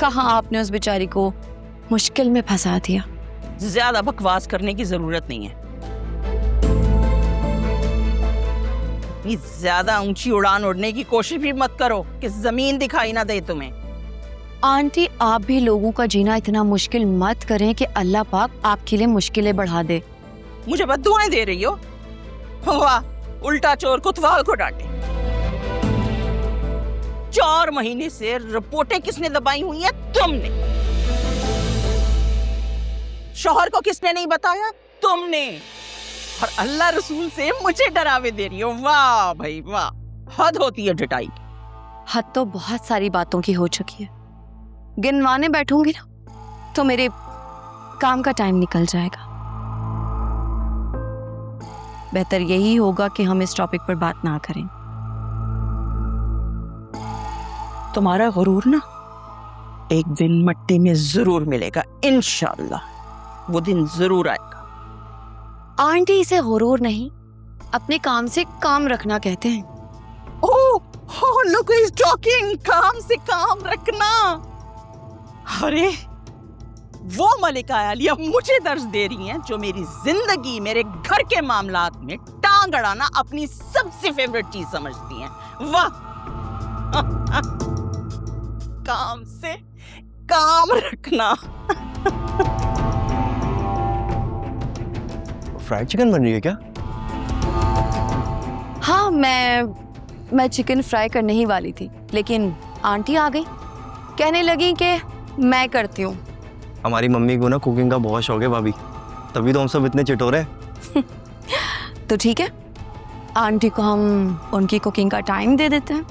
कहाँ आपने उस बेचारी को मुश्किल में फंसा दिया। ज्यादा बकवास करने की जरूरत नहीं है। इतनी ज्यादा ऊंची उड़ान उड़ने की कोशिश भी मत करो कि जमीन दिखाई ना दे तुम्हें। आंटी, आप भी लोगों का जीना इतना मुश्किल मत करें कि अल्लाह पाक आपके लिए मुश्किलें बढ़ा दे। मुझे बद्दुआएं दे रही हो? वाह, उल्टा चोर कोतवाल को डांटे। 4 महीने से रिपोर्टें किसने दबाई हुई हैं? तुमने। शौहर को किसने नहीं बताया? तुमने। और अल्लाह रसूल से मुझे डरावे दे रही हो। वाह भाई वाह, हद होती है डटाई की। हद तो बहुत सारी बातों की हो चुकी है। गिनवाने बैठूंगी ना तो मेरे काम का टाइम निकल जाएगा। बेहतर यही होगा कि हम इस टॉपिक पर बात ना करें। तुम्हारा गुरूर ना एक दिन मिट्टी में जरूर मिलेगा, इंशाअल्लाह। वो दिन जरूर आएगा। आंटी, इसे गुरूर नहीं, अपने काम से काम रखना कहते हैं। ओह, look who is talking। काम से काम रखना। अरे वो मलिका आलिया मुझे दर्ज दे रही हैं जो मेरी जिंदगी, मेरे घर के मामलात में टांग अड़ाना अपनी सबसे फेवरेट चीज समझती हैं। वाह काम से काम रखना। फ्राइड चिकन बन रही है क्या? हाँ, मैं चिकन फ्राई करने ही वाली थी, लेकिन आंटी आ गई। कहने लगी कि मैं करती हूँ। हमारी मम्मी को ना कुकिंग का बहुत शौक है भाभी, तभी तो हम सब इतने चिटोरे हैं। तो ठीक है, आंटी को हम उनकी कुकिंग का टाइम दे देते हैं।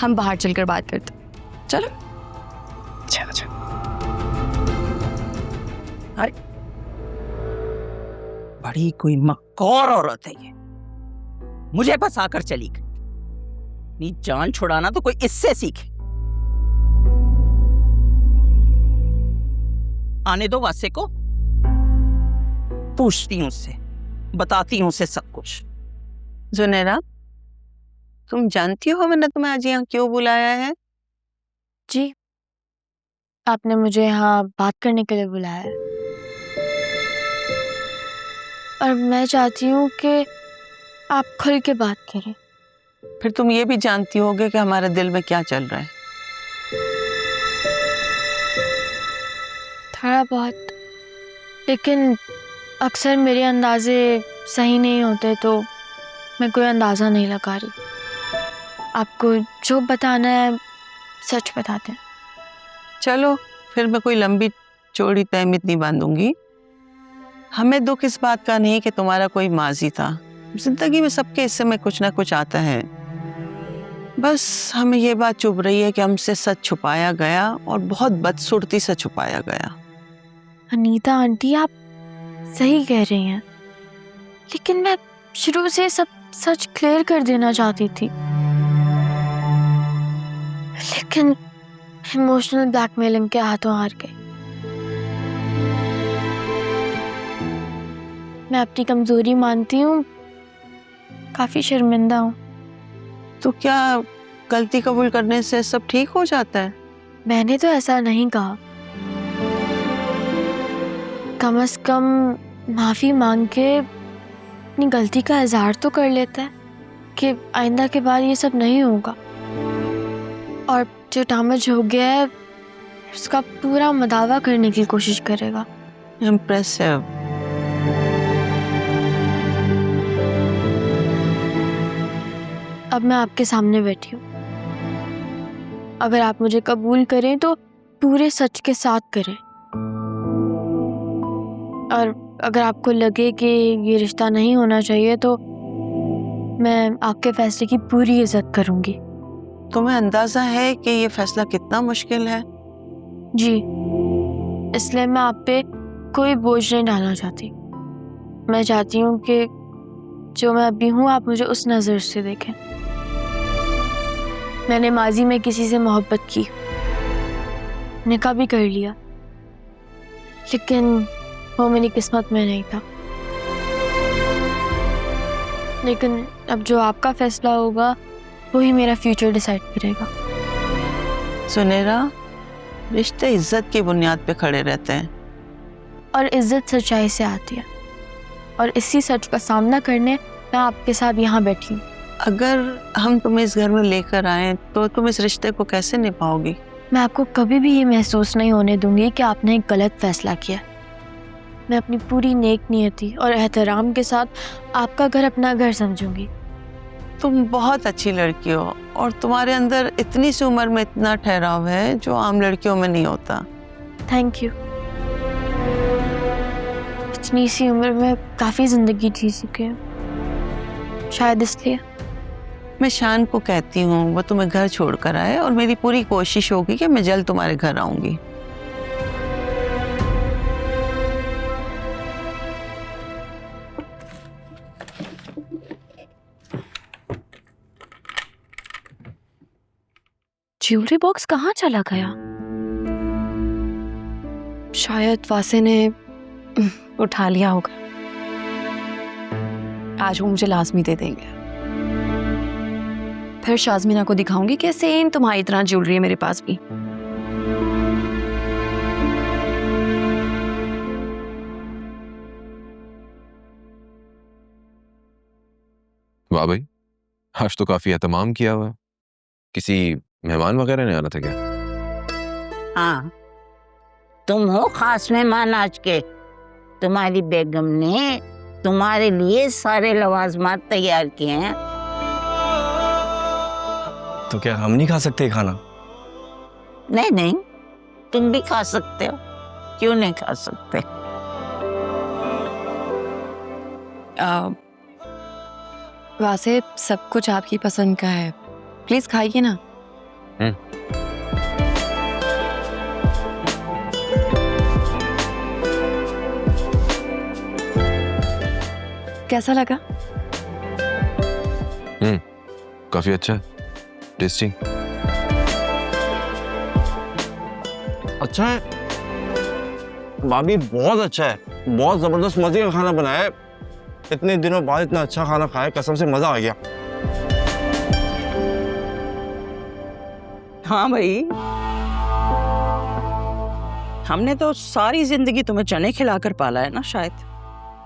हम बाहर चलकर बात करते हैं। चलो। अच्छा। अरे बड़ी कोई मक्कार औरत है ये, मुझे फंसा कर चली गई। अपनी जान छुड़ाना तो कोई इससे सीखे। आने दो वासे को, पूछती हूँ उससे, बताती हूँ उसे सब कुछ। जुनैरा, तुम जानती हो मैंने तुम्हें आज यहाँ क्यों बुलाया है? जी, आपने मुझे यहाँ बात करने के लिए बुलाया है और मैं चाहती हूँ कि आप खुल के बात करें। फिर तुम ये भी जानती होगे कि हमारे दिल में क्या चल रहा है। थोड़ा बहुत, लेकिन अक्सर मेरे अंदाजे सही नहीं होते, तो मैं कोई अंदाज़ा नहीं लगा रही। आपको जो बताना है सच बताते हैं। चलो फिर मैं कोई लंबी चौड़ी तहमीत नहीं बांधूंगी। हमें दुख इस बात का नहीं कि तुम्हारा कोई माजी था। जिंदगी में सबके हिस्से में कुछ ना कुछ आता है। बस हमें ये बात चुभ रही है कि हमसे सच छुपाया गया और बहुत बदसूरती से छुपाया गया। अनीता आंटी, आप सही कह रही हैं, लेकिन मैं शुरू से सब सच क्लियर कर देना चाहती थी, लेकिन इमोशनल ब्लैकमेलिंग के हाथों हार गई। मैं अपनी कमजोरी मानती हूँ, काफी शर्मिंदा हूँ। तो क्या गलती कबूल करने से सब ठीक हो जाता है? मैंने तो ऐसा नहीं कहा। कम से कम माफी मांग के अपनी गलती का इजहार तो कर लेता है कि आइंदा के बाद ये सब नहीं होगा, और जो डैमेज हो गया है उसका पूरा मदावा करने की कोशिश करेगा। इम्प्रेसिव। अब मैं आपके सामने बैठी हूँ। अगर आप मुझे कबूल करें तो पूरे सच के साथ करें, और अगर आपको लगे कि ये रिश्ता नहीं होना चाहिए तो मैं आपके फैसले की पूरी इज्जत करूंगी। तुम्हें अंदाजा है कि ये फैसला कितना मुश्किल है? जी, इसलिए मैं आप पे कोई बोझ नहीं डालना चाहती। मैं चाहती हूँ कि जो मैं अभी हूँ आप मुझे उस नज़र से देखें। मैंने माजी में किसी से मोहब्बत की, निकाह भी कर लिया, लेकिन वो मेरी किस्मत में नहीं था। लेकिन अब जो आपका फैसला होगा वही मेरा फ्यूचर डिसाइड करेगा। सुनेरा, रिश्ते इज्जत की बुनियाद पे खड़े रहते हैं। और इज्जत सच्चाई से आती है, और इसी सच का सामना करने मैं आपके साथ यहाँ बैठी हूँ। अगर हम तुम्हें इस घर में लेकर आए तो तुम इस रिश्ते को कैसे निभाओगी? मैं आपको कभी भी ये महसूस नहीं होने दूंगी कि आपने एक गलत फैसला किया। मैं अपनी पूरी नेक नियति और एहतराम के साथ आपका घर अपना घर समझूंगी। तुम बहुत अच्छी लड़की हो और तुम्हारे अंदर इतनी सी उम्र में इतना ठहराव है जो आम लड़कियों में नहीं होता। Thank you. इतनी सी उम्र में काफ़ी ज़िंदगी जी चुके हैं, शायद इसलिए। मैं शान को कहती हूँ वो तुम्हें घर छोड़कर आए, और मेरी पूरी कोशिश होगी कि मैं जल्द तुम्हारे घर आऊंगी। ज्वेलरी बॉक्स कहाँ चला गया? शायद वासे ने उठा लिया होगा। आज वो मुझे लाजमी दे देंगे। फिर शाज़मीना को दिखाऊंगी कि सेम तुम्हारी तरह ज्वेलरी है मेरे पास भी। वाह भाई, आज तो काफी एहतमाम किया हुआ है। किसी मेहमान वगैरह ने आना था क्या? हाँ, तुम हो खास मेहमान आज के। तुम्हारी बेगम ने तुम्हारे लिए सारे लवाजमात तैयार किए हैं। तो क्या हम नहीं खा सकते खाना? नहीं नहीं, तुम भी खा सकते हो, क्यों नहीं खा सकते? वासे सब कुछ आपकी पसंद का है, प्लीज खाइए ना। कैसा लगा? काफी अच्छा है, टेस्टी। अच्छा है भाभी, बहुत अच्छा है, बहुत जबरदस्त मजे का खाना बनाया है। इतने दिनों बाद इतना अच्छा खाना खाया, कसम से मजा आ गया। हाँ भाई, हमने तो सारी जिंदगी तुम्हें चने खिलाकर पाला है ना। शायद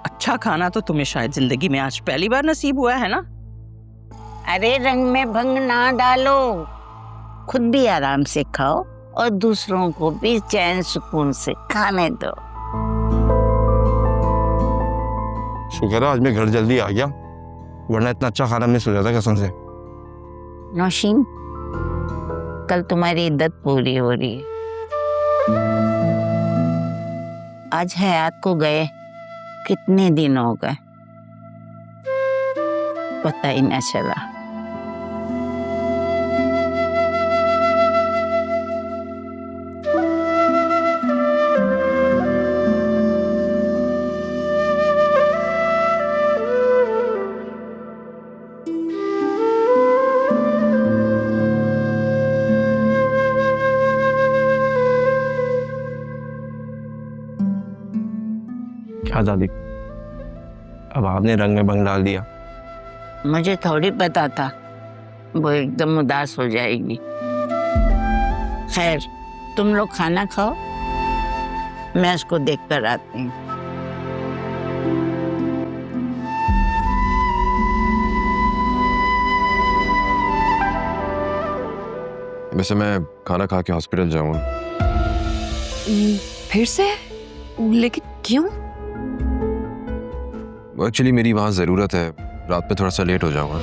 अच्छा खाना तो तुम्हें शायद जिंदगी में आज पहली बार नसीब हुआ है ना। अरे रंग में भंग ना डालो, खुद भी आराम से खाओ और दूसरों को भी चैन सुकून से खाने दो। शुक्र है आज मैं घर जल्दी आ गया, वरना इतना अच्छा खाना मिस हो जाता कसम से। नौशीन, कल तुम्हारी इद्दत पूरी हो रही है। आज हयात को गए कितने दिन हो गए, पता ही न चला। क्या दादी, अब आपने रंग में भंग डाल दिया। मुझे थोड़ी पता था वो एकदम उदास हो जाएगी। खैर, तुम लोग खाना खाओ, मैं उसको देख कर आती हूँ। वैसे मैं खाना खा के हॉस्पिटल जाऊंगा। फिर से? लेकिन क्यों? एक्चुअली मेरी वहाँ ज़रूरत है, रात में थोड़ा सा लेट हो जाऊंगा।